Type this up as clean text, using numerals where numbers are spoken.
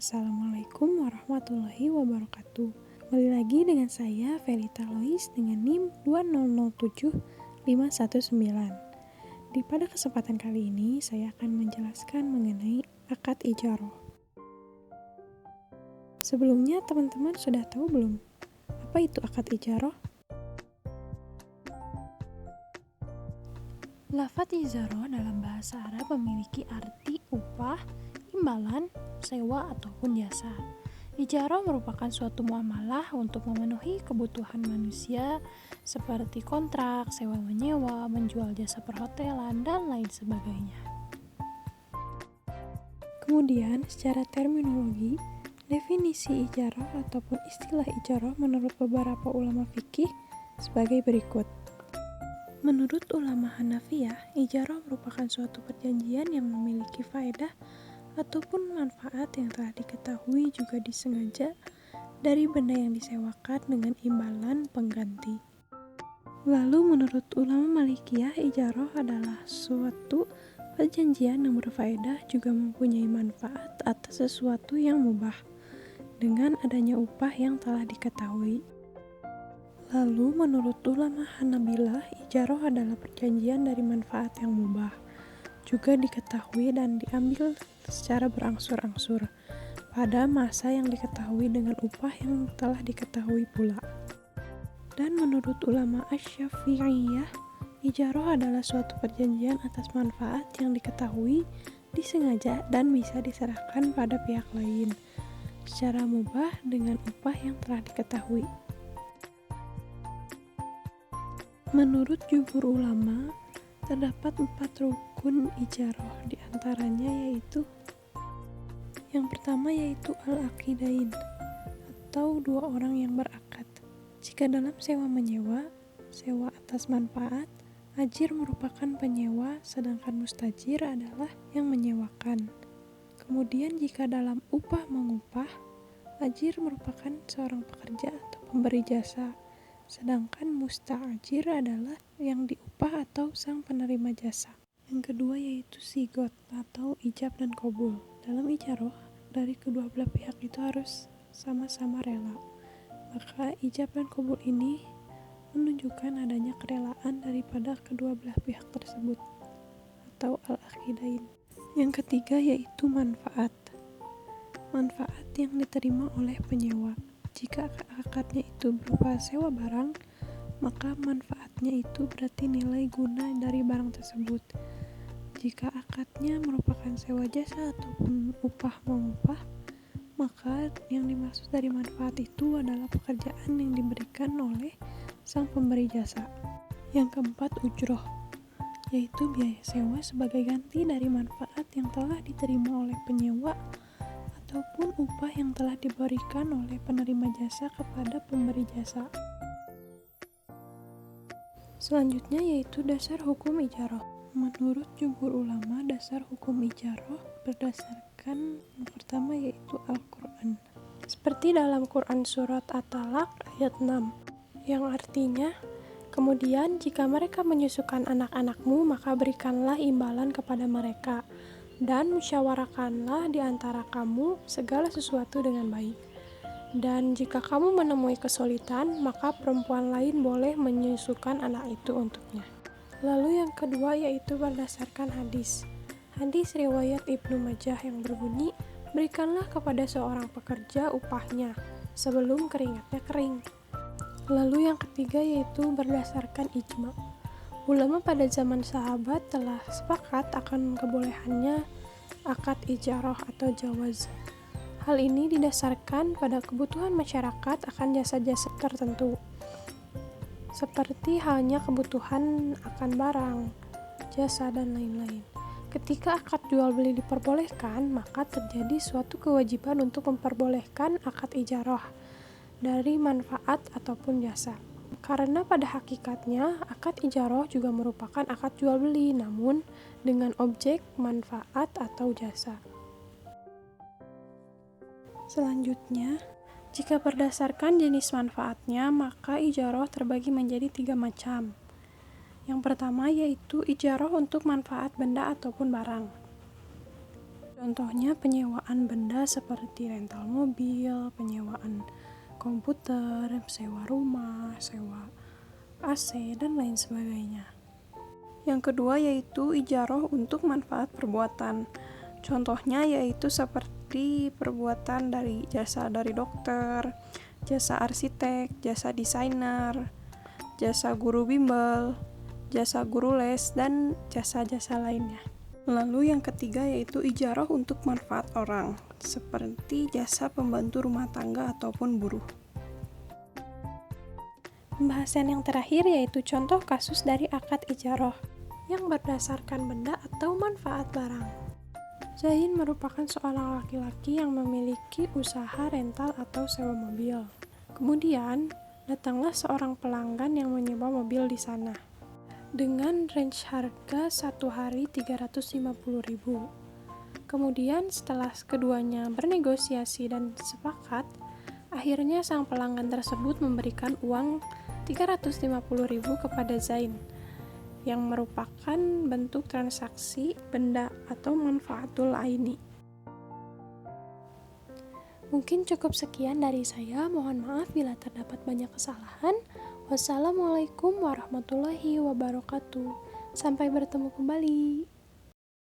Assalamualaikum warahmatullahi wabarakatuh. Kembali lagi dengan saya Felita Lois dengan NIM 2007519. Pada kesempatan kali ini saya akan menjelaskan mengenai akad ijarah. Sebelumnya teman-teman sudah tahu belum apa itu akad ijarah? Lafaz ijarah dalam bahasa Arab memiliki arti upah, imbalan, sewa ataupun jasa. Ijarah merupakan suatu muamalah untuk memenuhi kebutuhan manusia seperti kontrak, sewa menyewa, menjual jasa perhotelan, dan lain sebagainya. Kemudian, secara terminologi, definisi ijarah ataupun istilah ijarah menurut beberapa ulama fikih sebagai berikut. Menurut ulama Hanafiyah, ijarah merupakan suatu perjanjian yang memiliki faedah ataupun manfaat yang telah diketahui juga disengaja dari benda yang disewakan dengan imbalan pengganti. Lalu menurut ulama Malikiyah, ijarah adalah suatu perjanjian yang berfaedah juga mempunyai manfaat atas sesuatu yang mubah dengan adanya upah yang telah diketahui. Lalu menurut ulama Hanabilah, ijarah adalah perjanjian dari manfaat yang mubah, juga diketahui dan diambil secara berangsur-angsur pada masa yang diketahui dengan upah yang telah diketahui pula. Dan menurut ulama Asy-Syafi'iyah, ijarah adalah suatu perjanjian atas manfaat yang diketahui, disengaja, dan bisa diserahkan pada pihak lain secara mubah dengan upah yang telah diketahui. Menurut jumhur ulama, terdapat 4 rukun ijarah, diantaranya yaitu yang pertama yaitu al-aqidain atau 2 orang yang berakad. Jika dalam sewa menyewa, sewa atas manfaat, ajir merupakan penyewa sedangkan mustajir adalah yang menyewakan. Kemudian jika dalam upah mengupah, ajir merupakan seorang pekerja atau pemberi jasa, sedangkan musta'jir adalah yang diupah atau sang penerima jasa. Yang kedua yaitu sigot atau ijab dan qabul. Dalam ijarah, dari kedua belah pihak itu harus sama-sama rela. Maka ijab dan qabul ini menunjukkan adanya kerelaan daripada kedua belah pihak tersebut atau al-aqidain. Yang ketiga yaitu manfaat. Manfaat yang diterima oleh penyewa. Jika akadnya itu berupa sewa barang, maka manfaatnya itu berarti nilai guna dari barang tersebut. Jika akadnya merupakan sewa jasa ataupun upah mengupah, maka yang dimaksud dari manfaat itu adalah pekerjaan yang diberikan oleh sang pemberi jasa. Yang keempat, ujroh, yaitu biaya sewa sebagai ganti dari manfaat yang telah diterima oleh penyewa ataupun upah yang telah diberikan oleh penerima jasa kepada pemberi jasa. Selanjutnya yaitu dasar hukum ijarah. Menurut jumhur ulama, dasar hukum ijarah berdasarkan yang pertama yaitu Al-Quran. Seperti dalam Quran surat At-Talaq ayat 6, yang artinya, kemudian jika mereka menyusukan anak-anakmu, maka berikanlah imbalan kepada mereka, dan musyawarahkanlah di antara kamu segala sesuatu dengan baik. Dan jika kamu menemui kesulitan, maka perempuan lain boleh menyusukan anak itu untuknya. Lalu yang kedua yaitu berdasarkan hadis. Hadis riwayat Ibnu Majah yang berbunyi, berikanlah kepada seorang pekerja upahnya sebelum keringatnya kering. Lalu yang ketiga yaitu berdasarkan ijma. Ulama pada zaman sahabat telah sepakat akan kebolehannya akad ijarah atau jawaz. Hal ini didasarkan pada kebutuhan masyarakat akan jasa-jasa tertentu, seperti halnya kebutuhan akan barang, jasa, dan lain-lain. Ketika akad jual beli diperbolehkan, maka terjadi suatu kewajiban untuk memperbolehkan akad ijarah dari manfaat ataupun jasa. Karena pada hakikatnya akad ijarah juga merupakan akad jual beli, namun dengan objek, manfaat, atau jasa. Selanjutnya, jika berdasarkan jenis manfaatnya, maka ijarah terbagi menjadi 3 macam. Yang pertama yaitu ijarah untuk manfaat benda ataupun barang. Contohnya penyewaan benda seperti rental mobil, penyewaan komputer, sewa rumah, sewa AC, dan lain sebagainya. Yang kedua yaitu ijaroh untuk manfaat perbuatan. Contohnya yaitu seperti perbuatan dari jasa dari dokter, jasa arsitek, jasa desainer, jasa guru bimbel, jasa guru les, dan jasa-jasa lainnya. Lalu yang ketiga yaitu ijaroh untuk manfaat orang, seperti jasa pembantu rumah tangga ataupun buruh. Pembahasan yang terakhir yaitu contoh kasus dari akad ijaroh yang berdasarkan benda atau manfaat barang. Zain merupakan seorang laki-laki yang memiliki usaha rental atau sewa mobil. Kemudian, datanglah seorang pelanggan yang menyewa mobil di sana dengan range harga satu hari 350.000. Kemudian setelah keduanya bernegosiasi dan sepakat, akhirnya sang pelanggan tersebut memberikan uang 350.000 kepada Zain, yang merupakan bentuk transaksi benda atau manfaatul aini. Mungkin cukup sekian dari saya, mohon maaf bila terdapat banyak kesalahan. Wassalamualaikum warahmatullahi wabarakatuh. Sampai bertemu kembali.